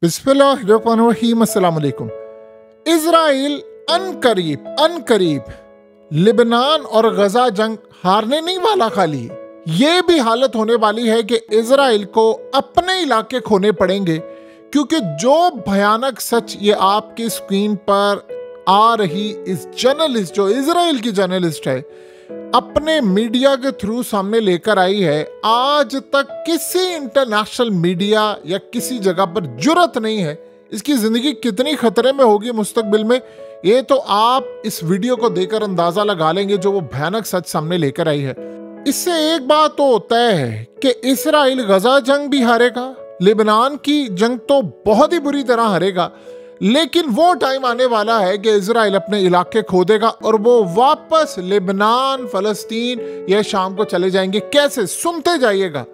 बिस्मिल्लाहिर्रहमानिर्रहीम। अस्सलाम वालेकुम। इजराइल अनकरीब लिबनान और गजा जंग हारने नहीं वाला, खाली ये भी हालत होने वाली है कि इजराइल को अपने इलाके खोने पड़ेंगे, क्योंकि जो भयानक सच ये आपकी स्क्रीन पर आ रही इस जर्नलिस्ट, जो इजराइल की जर्नलिस्ट है, अपने मीडिया के थ्रू सामने लेकर आई है, आज तक किसी इंटरनेशनल मीडिया या किसी जगह पर जुर्रत नहीं है। इसकी जिंदगी कितनी खतरे में होगी मुस्तकबिल में, ये तो आप इस वीडियो को देखकर अंदाजा लगा लेंगे, जो वो भयानक सच सामने लेकर आई है। इससे एक बात तो तय है कि इजराइल गजा जंग भी हारेगा, लेबनान की जंग तो बहुत ही बुरी तरह हारेगा, लेकिन वो टाइम आने वाला है कि इजराइल अपने इलाके खो देगा और वो वापस लेबनान, फलस्तीन या शाम को चले जाएंगे। कैसे? सुनते जाइएगा।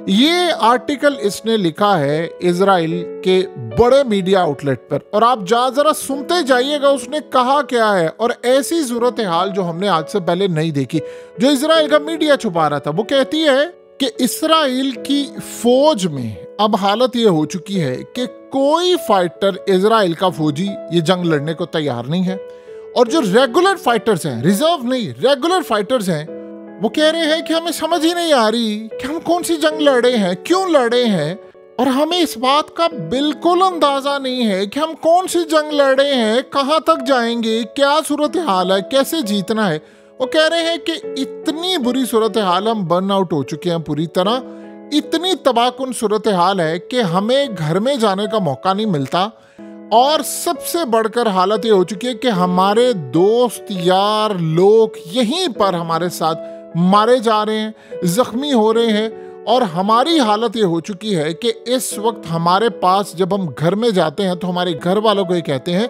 ये आर्टिकल इसने लिखा है इजराइल के बड़े मीडिया आउटलेट पर, और आप जरा सुनते जाइएगा उसने कहा क्या है। और ऐसी सूरत हाल जो हमने आज से पहले नहीं देखी, जो इजराइल का मीडिया छुपा रहा था। वो कहती है कि इजराइल की फौज में अब हालत ये हो चुकी है कि कोई फाइटर इजराइल का फौजी ये जंग लड़ने को तैयार नहीं है, और जो रेगुलर फाइटर्स हैं, रिजर्व नहीं, रेगुलर फाइटर्स हैं, वो कह रहे हैं कि हमें समझ ही नहीं आ रही कि हम कौन सी जंग लड़े हैं, क्यों लड़े हैं, और हमें इस बात का बिल्कुल अंदाजा नहीं है कि हम कौन सी जंग लड़े हैं, कहां तक जाएंगे, क्या सूरत हाल है, कैसे जीतना है। वो कह रहे हैं कि इतनी बुरी सूरत हाल, हम बर्न आउट हो चुके हैं पूरी तरह, इतनी तबाहकुन सूरत हाल है कि हमें घर में जाने का मौका नहीं मिलता, और सबसे बढ़कर हालत ये हो चुकी है कि हमारे दोस्त यार लोग यहीं पर हमारे साथ मारे जा रहे हैं, जख्मी हो रहे हैं, और हमारी हालत ये हो चुकी है कि इस वक्त हमारे पास जब हम घर में जाते हैं तो हमारे घर वालों को ये कहते हैं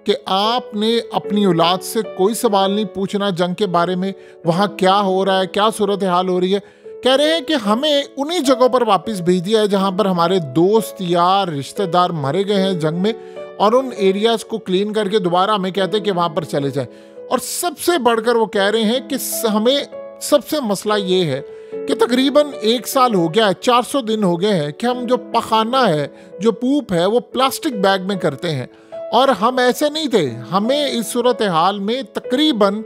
कि आपने अपनी औलाद से कोई सवाल नहीं पूछना जंग के बारे में, वहाँ क्या हो रहा है, क्या सूरत हाल हो रही है। कह रहे हैं कि हमें उन्हीं जगहों पर वापस भेज दिया है जहाँ पर हमारे दोस्त यार रिश्तेदार मरे गए हैं जंग में, और उन एरियाज को क्लीन करके दोबारा हमें कहते हैं कि वहाँ पर चले जाएं। और सबसे बढ़कर वो कह रहे हैं कि हमें सबसे मसला ये है कि तकरीबन 1 साल हो गया है, 400 दिन हो गए हैं कि हम जो पखाना है, जो पूप है, वो प्लास्टिक बैग में करते हैं, और हम ऐसे नहीं थे। हमें इस सूरत हाल में तकरीबन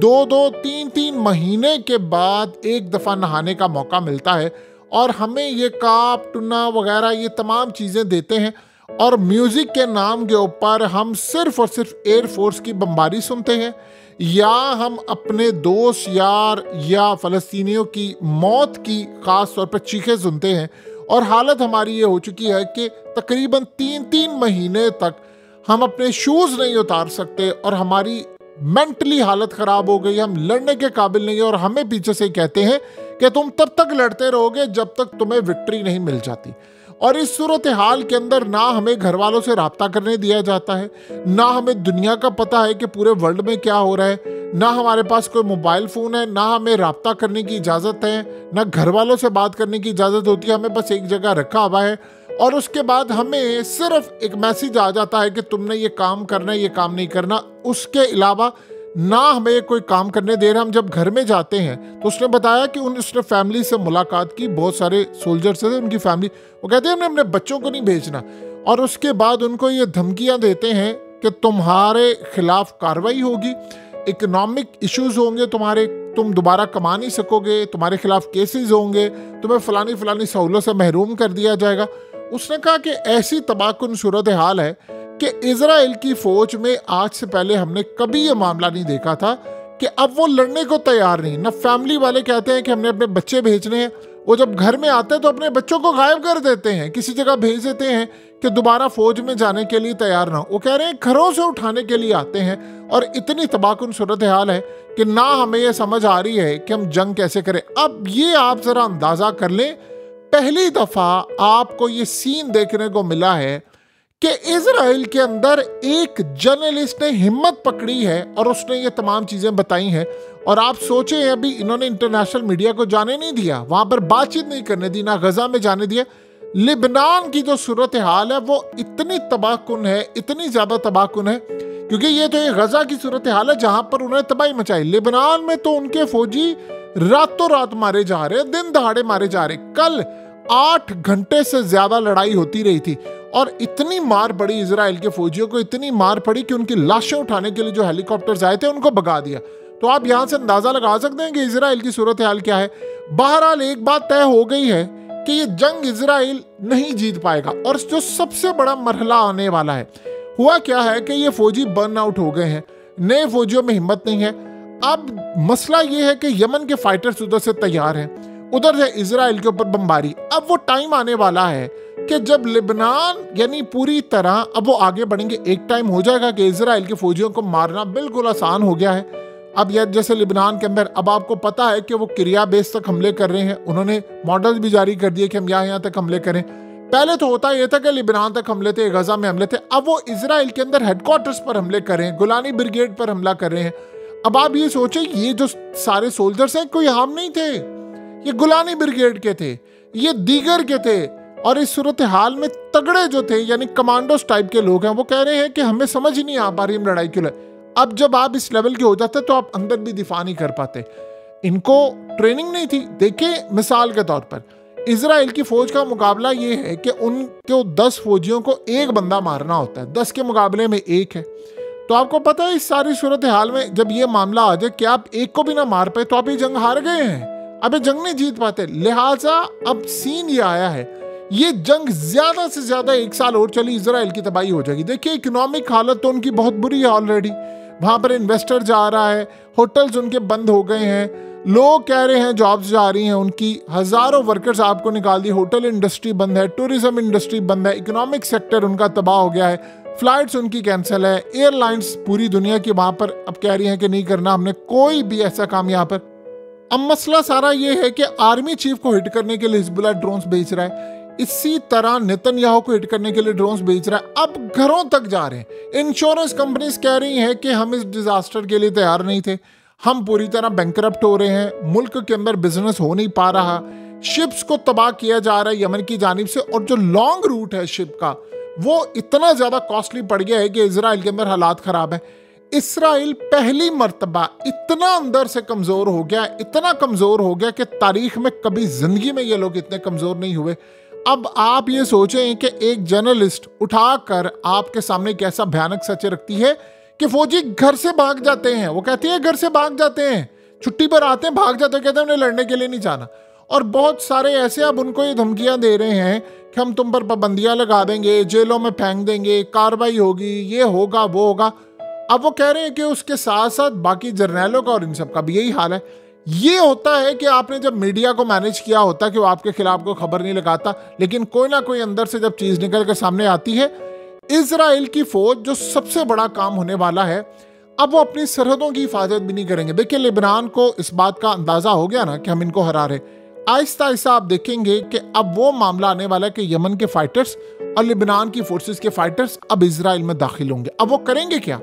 2-2, 3-3 महीने के बाद एक दफ़ा नहाने का मौका मिलता है, और हमें ये काप टुना वगैरह ये तमाम चीज़ें देते हैं, और म्यूज़िक के नाम के ऊपर हम सिर्फ और सिर्फ एयरफोर्स की बमबारी सुनते हैं, या हम अपने दोस्त यार या फ़लस्तीनियों की मौत की ख़ास तौर पर चीखें सुनते हैं। और हालत हमारी ये हो चुकी है कि तकरीबन 3-3 महीने तक हम अपने शूज़ नहीं उतार सकते, और हमारी मेंटली हालत ख़राब हो गई, हम लड़ने के काबिल नहीं है, और हमें पीछे से कहते हैं कि तुम तब तक लड़ते रहोगे जब तक तुम्हें विक्ट्री नहीं मिल जाती। और इस सूरत हाल के अंदर ना हमें घर वालों से रब्ता करने दिया जाता है, ना हमें दुनिया का पता है कि पूरे वर्ल्ड में क्या हो रहा है, ना हमारे पास कोई मोबाइल फ़ोन है, ना हमें रब्ता करने की इजाज़त है, ना घर वालों से बात करने की इजाज़त होती है। हमें बस एक जगह रखा हुआ है, और उसके बाद हमें सिर्फ एक मैसेज आ जाता है कि तुमने ये काम करना है, ये काम नहीं करना। उसके अलावा ना हमें कोई काम करने दे रहा। हम जब घर में जाते हैं तो उसने बताया कि उसने फैमिली से मुलाकात की, बहुत सारे सोल्जर्स थे, उनकी फैमिली, वो कहते हैं हमने अपने बच्चों को नहीं भेजना, और उसके बाद उनको ये धमकियां देते हैं कि तुम्हारे खिलाफ कार्रवाई होगी, इकोनॉमिक इश्यूज होंगे तुम्हारे, तुम दोबारा कमा नहीं सकोगे, तुम्हारे खिलाफ केसेस होंगे, तुम्हें फलानी सहूलत से महरूम कर दिया जाएगा। उसने कहा कि ऐसी तबाहकुन सूरत हाल है कि इजराइल की फौज में आज से पहले हमने कभी ये मामला नहीं देखा था कि अब वो लड़ने को तैयार नहीं। ना फैमिली वाले कहते हैं कि हमने अपने बच्चे भेजने हैं, वो जब घर में आते हैं तो अपने बच्चों को गायब कर देते हैं, किसी जगह भेज देते हैं कि दोबारा फौज में जाने के लिए तैयार ना हो। वो कह रहे हैं घरों से उठाने के लिए आते हैं, और इतनी तबाहकुन सूरत हाल है कि ना हमें ये समझ आ रही है कि हम जंग कैसे करें। अब ये आप जरा अंदाजा कर लें, पहली दफा आपको ये सीन देखने को मिला है कि इजराइल के अंदर एक जर्नलिस्ट ने हिम्मत पकड़ी है और उसने ये तमाम चीजें बताई हैं। और आप सोचें, अभी इन्होंने इंटरनेशनल मीडिया को जाने नहीं दिया, वहां पर बातचीत नहीं करने दी, ना गजा में जाने दिया। लिबनान की जो सूरत हाल है वो इतनी तबाहकुन है, इतनी ज्यादा तबाहकुन है, क्योंकि ये तो एक गजा की सूरत हाल है जहां पर उन्होंने तबाही मचाई। लिबनान में तो उनके फौजी रातों रात मारे जा रहे, दिन दहाड़े मारे जा रहे। कल 8 घंटे से ज्यादा लड़ाई होती रही थी, और इतनी मार पड़ी इजराइल के फौजियों को, इतनी मार पड़ी कि उनकी लाशें उठाने के लिए जो हेलीकॉप्टर्स आए थे उनको भगा दिया। तो आप यहां से अंदाजा लगा सकते हैं कि इजराइल की सूरत हाल क्या है। बहरहाल एक बात तय हो गई है कि ये जंग इजराइल नहीं जीत पाएगा। और जो सबसे बड़ा मरहला आने वाला है, हुआ क्या है कि ये फौजी बर्न आउट हो गए हैं, नए फौजियों में हिम्मत नहीं है। अब मसला ये है कि यमन के फाइटर्स उधर से तैयार हैं, उधर से इजराइल के ऊपर बमबारी। अब वो टाइम आने वाला है कि जब लेबनान यानी पूरी तरह अब वो आगे बढ़ेंगे। एक टाइम हो जाएगा कि इजराइल के फौजियों को मारना बिल्कुल आसान हो गया है। अब यह जैसे लेबनान के अंदर अब आपको पता है कि वो क्रिया बेस तक हमले कर रहे हैं, उन्होंने मॉडल्स भी जारी कर दिए कि हम यहाँ तक हमले करें। पहले तो होता यह था कि लेबनान तक हमले थे, गजा में हमले थे, अब वो इजराइल के अंदर हेडक्वार्टर्स पर हमले कर रहे हैं, गुलानी ब्रिगेड पर हमला कर रहे हैं। अब आप ये सोचें, ये जो सारे सोल्जर्स हैं कोई आम नहीं थे, ये गुलानी ब्रिगेड के थे, ये दीगर के थे। और इस सूरत हाल में तगड़े जो थे यानी कमांडोस टाइप के लोग हैं, वो कह रहे हैं कि हमें समझ ही नहीं आ पा रही हम लड़ाई क्यों लड़े। अब जब आप इस लेवल के हो जाते तो आप अंदर भी दिफा नहीं कर पाते। इनको ट्रेनिंग नहीं थी। देखिए मिसाल के तौर पर इजराइल की फौज का मुकाबला ये है कि उनको 10 फौजियों को एक बंदा मारना होता है, 10 के मुकाबले में एक है। तो आपको पता है इस सारी सूरत हाल में जब ये मामला आ जाए कि आप एक को भी ना मार पाए तो आप ये जंग हार गए हैं, अब ये जंग नहीं जीत पाते। लिहाजा अब सीन ये आया है, ये जंग ज्यादा से ज्यादा 1 साल और चली इजराइल की तबाही हो जाएगी। देखिए इकोनॉमिक हालत तो उनकी बहुत बुरी है ऑलरेडी, वहां पर इन्वेस्टर जा रहा है, होटल्स उनके बंद हो गए हैं, लोग कह रहे हैं जॉब्स जा रही हैं उनकी, हजारों वर्कर्स आपको निकाल दिए, होटल इंडस्ट्री बंद है, टूरिज्म इंडस्ट्री बंद है, इकोनॉमिक सेक्टर उनका तबाह हो गया है, फ्लाइट्स उनकी कैंसिल है, एयरलाइंस पूरी दुनिया की वहां पर अब कह रही हैं कि नहीं करना हमने कोई भी ऐसा काम यहाँ पर। अब मसला सारा ये है कि आर्मी चीफ को हिट करने के लिए हिजबुल्लाह ड्रोन्स भेज रहा है, इसी तरह नेतन्याहू को हिट करने के लिए ड्रोन्स भेज रहा है। अब घरों तक जा रहे हैं। इंश्योरेंस कंपनीज कह रही हैं कि हम इस डिजास्टर के लिए तैयार नहीं थे, हम पूरी तरह बैंकरप्ट हो रहे हैं, मुल्क के अंदर बिजनेस हो नहीं पा रहा, शिप्स को तबाह किया जा रहा है यमन की जानिब से, और जो लॉन्ग रूट है शिप का वो इतना ज्यादा कॉस्टली पड़ गया है कि इजराइल के अंदर हालात खराब है। इसराइल पहली मर्तबा इतना अंदर से कमजोर हो गया, इतना कमजोर हो गया कि तारीख में कभी जिंदगी में ये लोग इतने कमजोर नहीं हुए। अब आप ये सोचें कि एक जर्नलिस्ट उठाकर आपके सामने कैसा भयानक सच रखती है कि फौजी घर से भाग जाते हैं, वो कहती है घर से भाग जाते हैं, छुट्टी पर आते हैं भाग जाते हैं, कहते हैं उन्हें लड़ने के लिए नहीं जाना। और बहुत सारे ऐसे अब उनको ये धमकियां दे रहे हैं कि हम तुम पर पाबंदियां लगा देंगे, जेलों में फेंक देंगे, कार्रवाई होगी, ये होगा वो होगा। अब वो कह रहे हैं कि उसके साथ साथ बाकी जर्नैलों का और इन सब का भी यही हाल है। ये होता है कि आपने जब मीडिया को मैनेज किया होता कि वो आपके खिलाफ कोई खबर नहीं लगाता, लेकिन कोई ना कोई अंदर से जब चीज निकल कर सामने आती है। इजराइल की फौज जो सबसे बड़ा काम होने वाला है, अब वो अपनी सरहदों की हिफाजत भी नहीं करेंगे। देखिए लेबनान को इस बात का अंदाजा हो गया ना कि हम इनको हरा रहे, आहिस्ता आहिस्ता आप देखेंगे कि अब वो मामला आने वाला है कि यमन के फाइटर्स और लेबनान की फोर्सेस के फाइटर्स अब इजराइल में दाखिल होंगे। अब वो करेंगे क्या?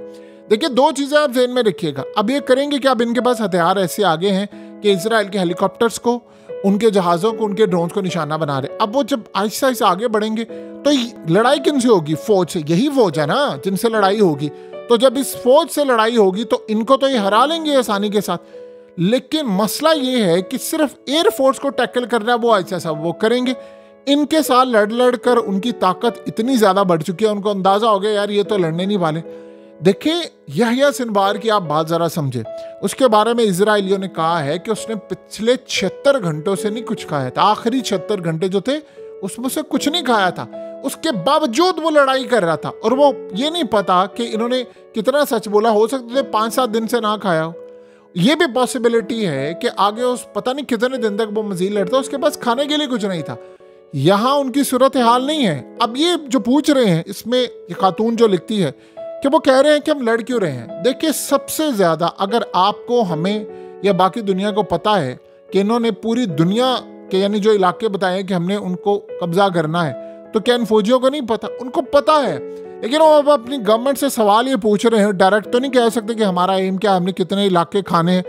देखिए दो चीजें आप ज़हन में रखिएगा। अब ये करेंगे कि अब इनके पास हथियार ऐसे आगे हैं कि इजराइल के हेलीकॉप्टर्स को, उनके जहाज़ों को, उनके ड्रोन्स को निशाना बना रहे। अब वो जब आहिस्ता आहिस्ता आगे बढ़ेंगे तो लड़ाई किनसे होगी? फौज से। यही फौज है ना जिनसे लड़ाई होगी। तो जब इस फौज से लड़ाई होगी तो इनको तो ये हरा लेंगे आसानी के साथ। लेकिन मसला ये है कि सिर्फ एयरफोर्स को टैकल करना है, वो ऐसा वो करेंगे। इनके साथ लड़ कर उनकी ताकत इतनी ज्यादा बढ़ चुकी है, उनको अंदाजा हो गया यार ये तो लड़ने नहीं वाले। देखिए यहया सिनवार की आप बात जरा समझे। उसके बारे में इजराइलियों ने कहा है कि उसने पिछले 76 घंटों से नहीं कुछ खाया था, आखिरी 76 घंटे जो थे उसमें से कुछ नहीं खाया था। उसके बावजूद वो लड़ाई कर रहा था और वो ये नहीं पता कि इन्होंने कितना सच बोला। हो सकते थे 5-7 दिन से ना खाया हो। ये भी पॉसिबिलिटी है कि आगे उस पता नहीं कितने दिन तक वो मजीद लड़ता, उसके पास खाने के लिए कुछ नहीं था। यहाँ उनकी सूरत हाल नहीं है। अब ये जो पूछ रहे हैं इसमें ये खातून जो लिखती है कि वो कह रहे हैं कि हम लड़ क्यों रहे हैं। देखिए सबसे ज्यादा अगर आपको, हमें या बाकी दुनिया को पता है कि इन्होंने पूरी दुनिया के यानी जो इलाके बताए कि हमने उनको कब्जा करना है, तो क्या इन फौजियों को नहीं पता? उनको पता है। लेकिन वो अब अपनी गवर्नमेंट से सवाल ये पूछ रहे हैं, डायरेक्ट तो नहीं कह सकते कि हमारा एम क्या, हमने कितने इलाके खाने हैं।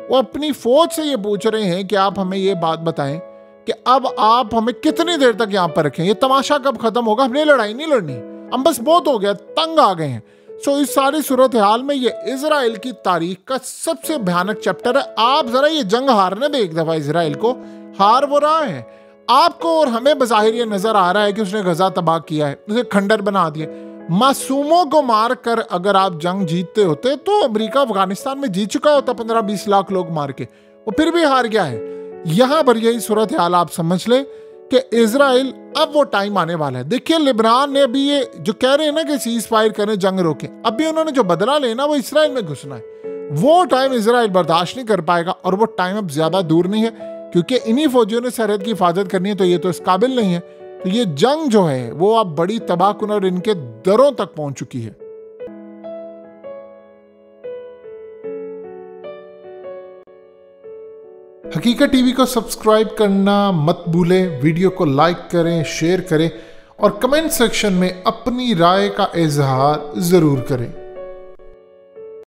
वो अपनी फौज से ये पूछ रहे हैं कि आप हमें ये बात बताएं कि अब आप हमें कितनी देर तक यहाँ पर रखें, ये तमाशा कब खत्म होगा, हमने लड़ाई नहीं लड़नी, हम बस बहुत हो गया, तंग आ गए हैं। सो इस सारी सूरत हाल में ये इजराइल की तारीख का सबसे भयानक चैप्टर है। आप जरा ये जंग हारने दें एक दफा, इजराइल को हार वो रहा है। आपको और हमें बज़ाहिर ये नजर आ रहा है कि उसने गजा तबाह किया है, उसे खंडर बना दिया। मासूमों को मार कर अगर आप जंग जीतते होते तो अमेरिका अफगानिस्तान में जीत चुका होता 15-20 लाख लोग मार के, वो फिर भी हार गया है। यहां पर यही सूरत हाल आप समझ लें कि इजराइल अब वो टाइम आने वाला है। देखिए लिबनान ने अभी ये जो कह रहे हैं ना कि सीज फायर करें, जंग रोकें, अभी उन्होंने जो बदला लेना वो इसराइल में घुसना है। वो टाइम इजराइल बर्दाश्त नहीं कर पाएगा और वो टाइम अब ज्यादा दूर नहीं है, क्योंकि इन्हीं फौजियों ने सरहद की हिफाजत करनी है, तो ये तो इस काबिल नहीं है। तो ये जंग जो है वो अब बड़ी तबाहकुन और इनके दरों तक पहुंच चुकी है। हकीकत टीवी को सब्सक्राइब करना मत भूलें, वीडियो को लाइक करें, शेयर करें और कमेंट सेक्शन में अपनी राय का इजहार जरूर करें।